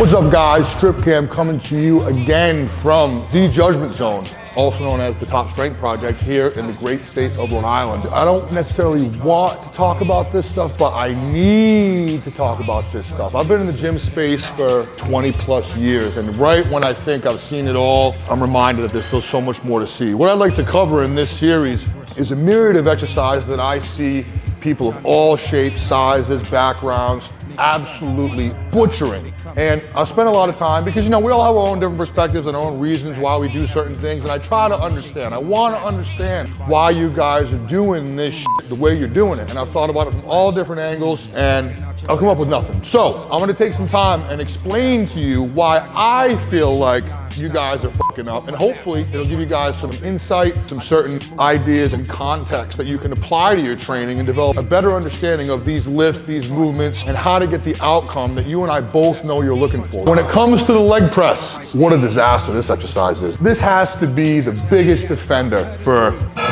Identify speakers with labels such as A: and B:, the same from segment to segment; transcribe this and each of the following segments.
A: What's up guys, Strip Cam coming to you again from the Judgment Zone, also known as the Top Strength Project here in the great state of Rhode Island. I don't necessarily want to talk about this stuff, but I need to talk about this stuff. I've been in the gym space for 20 plus years, and right when I think I've seen it all, I'm reminded that there's still so much more to see. What I'd like to cover in this series is a myriad of exercises that I see people of all shapes, sizes, backgrounds, absolutely butchering. And I spend a lot of time because, you know, we all have our own different perspectives and our own reasons why we do certain things, and I try to understand. I want to understand why you guys are doing this shit the way you're doing it. And I've thought about it from all different angles, and I'll come up with nothing. So I'm gonna take some time and explain to you why I feel like you guys are fucking up, and hopefully it'll give you guys some insight, some certain ideas and context that you can apply to your training and develop a better understanding of these lifts, these movements, and how to get the outcome that you and I both know you're looking for. When it comes to the leg press, what a disaster this exercise is. This has to be the biggest offender for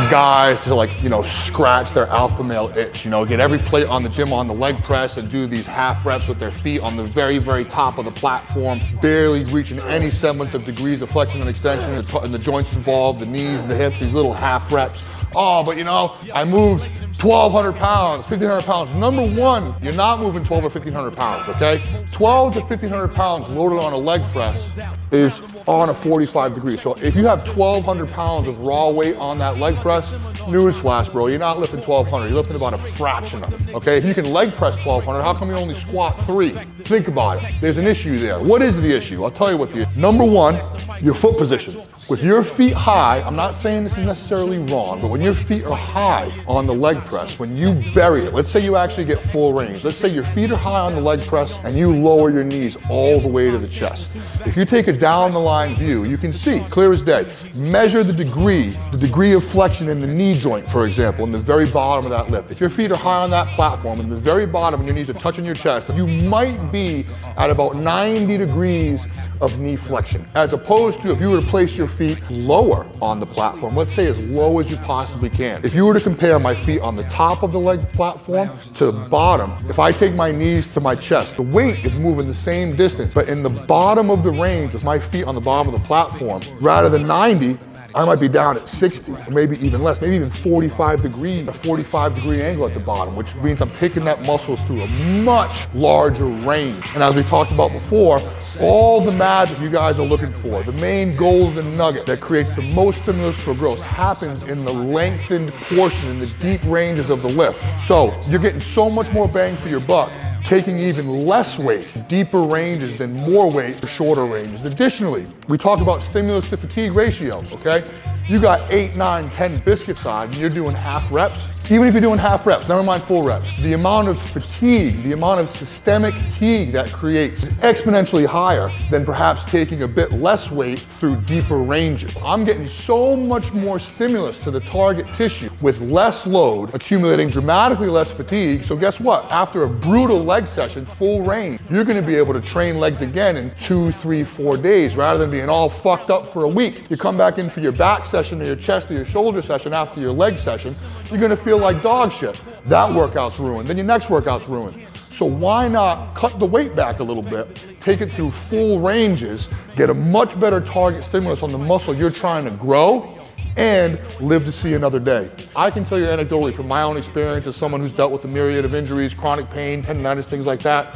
A: guys to, like, you know, scratch their alpha male itch, you know, get every plate on the gym on the leg press and do these half reps with their feet on the very, very top of the platform, barely reaching any semblance of degrees of flexion and extension, and the joints involved, the knees, the hips, these little half reps. Oh, but you know, I moved 1,200 pounds, 1,500 pounds. Number one, you're not moving 1,200 or 1,500 pounds, okay? 1,200 to 1,500 pounds loaded on a leg press is on a 45 degrees. So if you have 1,200 pounds of raw weight on that leg press, newsflash, bro, you're not lifting 1,200, you're lifting about a fraction of it, okay? If you can leg press 1,200, how come you only squat 3? Think about it. There's an issue there. What is the issue? I'll tell you what the issue is. Number one, your foot position. With your feet high, I'm not saying this is necessarily wrong, but when your feet are high on the leg press, when you bury it, let's say you actually get full range. Let's say your feet are high on the leg press and you lower your knees all the way to the chest. If you take a down the line view, you can see clear as day. Measure the degree of flexion in the knee joint, for example, in the very bottom of that lift. If your feet are high on that platform and the very bottom and your knees are touching your chest, you might be at about 90 degrees of knee flexion, as opposed to if you were to place your feet lower on the platform, let's say as low as you possibly can. If you were to compare my feet on the top of the leg platform to the bottom, if I take my knees to my chest, the weight is moving the same distance, but in the bottom of the range with my feet on the bottom of the platform, rather than 90, I might be down at 60, or maybe even less, maybe even 45 degrees, a 45 degree angle at the bottom, which means I'm taking that muscle through a much larger range. And as we talked about before, all the magic you guys are looking for, the main golden nugget that creates the most stimulus for growth, happens in the lengthened portion, in the deep ranges of the lift. So you're getting so much more bang for your buck taking even less weight, deeper ranges than more weight for shorter ranges. Additionally, we talk about stimulus to fatigue ratio, okay? You got 8, 9, 10 biscuits on and you're doing half reps. Even if you're doing half reps, never mind full reps, the amount of fatigue, the amount of systemic fatigue that creates is exponentially higher than perhaps taking a bit less weight through deeper ranges. I'm getting so much more stimulus to the target tissue with less load, accumulating dramatically less fatigue. So guess what? After a brutal leg session, full range, you're gonna be able to train legs again in 2, 3, 4 days rather than being all fucked up for a week. You come back in for your back session or your chest or your shoulder session after your leg session, you're gonna feel like dog shit. That workout's ruined, then your next workout's ruined. So why not cut the weight back a little bit, take it through full ranges, get a much better target stimulus on the muscle you're trying to grow, and live to see another day. I can tell you anecdotally from my own experience as someone who's dealt with a myriad of injuries, chronic pain, tendonitis, things like that,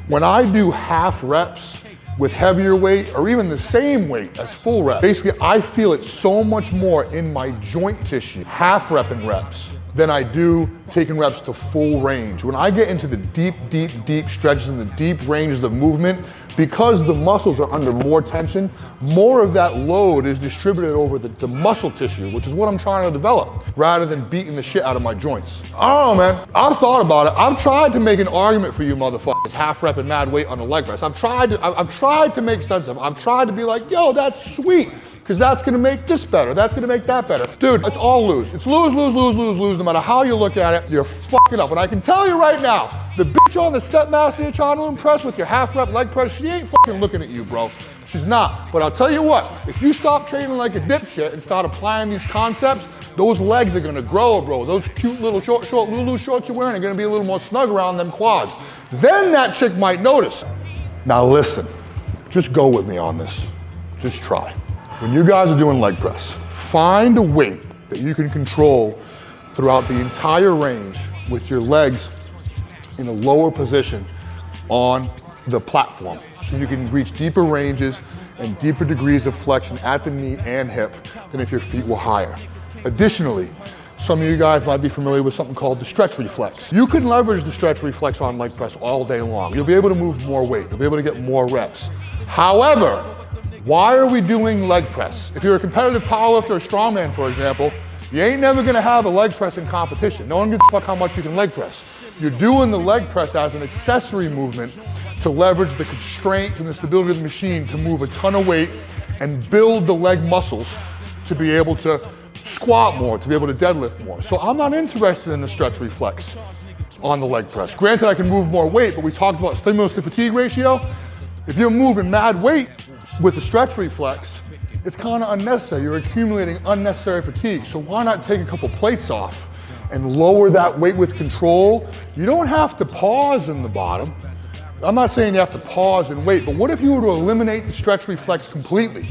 A: when I do half reps with heavier weight or even the same weight as full reps, basically I feel it so much more in my joint tissue, half repping reps, than I do taking reps to full range. When I get into the deep, deep, deep stretches and the deep ranges of movement, because the muscles are under more tension, more of that load is distributed over the muscle tissue, which is what I'm trying to develop, rather than beating the shit out of my joints. I don't know, man. I've thought about it. I've tried to make an argument for you motherfuckers, half rep and mad weight on the leg press. I've tried to make sense of it. I've tried to be like, yo, that's sweet, because that's gonna make this better, that's gonna make that better. Dude, it's all lose. It's lose, lose, lose, lose, lose. No matter how you look at it, you're fucking up. And I can tell you right now, the bitch on the step master you're trying to impress with your half rep leg press, she ain't fucking looking at you, bro. She's not. But I'll tell you what, if you stop training like a dipshit and start applying these concepts, those legs are gonna grow, bro. Those cute little short Lulu shorts you're wearing are gonna be a little more snug around them quads. Then that chick might notice. Now listen, just go with me on this. Just try. When you guys are doing leg press, find a weight that you can control throughout the entire range with your legs in a lower position on the platform. So you can reach deeper ranges and deeper degrees of flexion at the knee and hip than if your feet were higher. Additionally, some of you guys might be familiar with something called the stretch reflex. You can leverage the stretch reflex on leg press all day long. You'll be able to move more weight. You'll be able to get more reps. However, why are we doing leg press? If you're a competitive powerlifter or strongman, for example, you ain't never gonna have a leg press in competition. No one gives a fuck how much you can leg press. You're doing the leg press as an accessory movement to leverage the constraints and the stability of the machine to move a ton of weight and build the leg muscles to be able to squat more, to be able to deadlift more. So I'm not interested in the stretch reflex on the leg press. Granted, I can move more weight, but we talked about stimulus to fatigue ratio. If you're moving mad weight with the stretch reflex, it's kind of unnecessary. You're accumulating unnecessary fatigue. So why not take a couple plates off and lower that weight with control? You don't have to pause in the bottom. I'm not saying you have to pause and wait, but what if you were to eliminate the stretch reflex completely?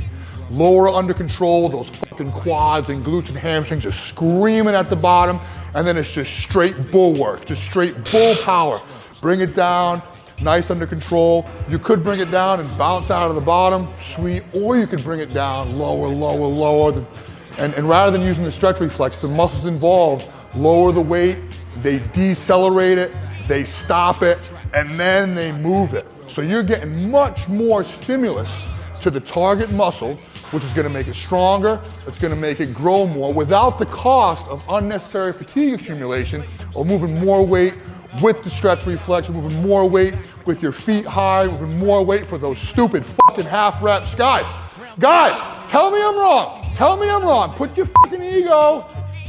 A: Lower under control, those fucking quads and glutes and hamstrings are screaming at the bottom, and then it's just straight bull work, just straight bull power. Bring it down, nice under control. You could bring it down and bounce out of the bottom, sweet, or you could bring it down lower, lower, lower. And rather than using the stretch reflex, the muscles involved lower the weight, they decelerate it, they stop it, and then they move it. So you're getting much more stimulus to the target muscle, which is gonna make it stronger, it's gonna make it grow more without the cost of unnecessary fatigue accumulation or moving more weight with the stretch reflex, moving more weight with your feet high, moving more weight for those stupid fucking half reps. Guys, tell me I'm wrong. Tell me I'm wrong. Put your fucking ego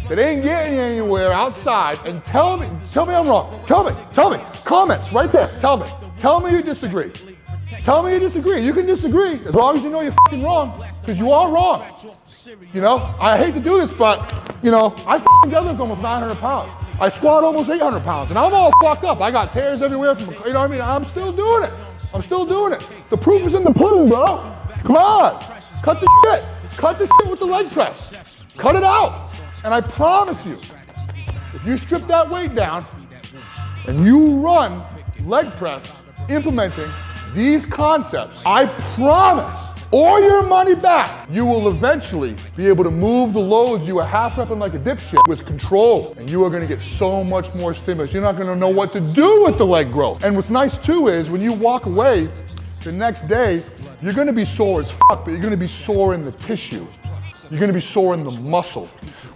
A: that ain't getting anywhere outside and tell me I'm wrong. Tell me. Comments right there. Tell me you disagree. Tell me you disagree. You can disagree as long as you know you're fucking wrong, because you are wrong. You know, I hate to do this, but you know, I fucking deadlift almost 900 pounds. I squat almost 800 pounds, and I'm all fucked up. I got tears everywhere from, you know what I mean? I'm still doing it. The proof is in the pudding, bro. Come on, cut the shit. Cut the shit with the leg press. Cut it out. And I promise you, if you strip that weight down and you run leg press implementing these concepts, I promise, or your money back, you will eventually be able to move the loads you were half repping like a dipshit with control, and you are gonna get so much more stimulus. You're not gonna know what to do with the leg growth. And what's nice too is when you walk away the next day, you're gonna be sore as fuck, but you're gonna be sore in the tissue. You're gonna be sore in the muscle,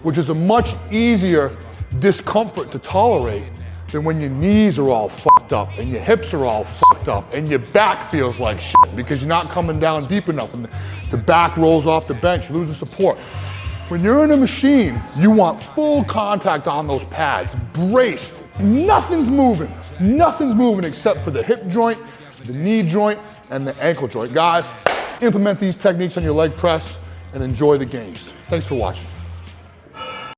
A: which is a much easier discomfort to tolerate than when your knees are all fucked up and your hips are all fucked up and your back feels like shit because you're not coming down deep enough and the back rolls off the bench, losing support. When you're in a machine, you want full contact on those pads, braced. Nothing's moving except for the hip joint, the knee joint, and the ankle joint. Guys, implement these techniques on your leg press and enjoy the gains. Thanks for watching.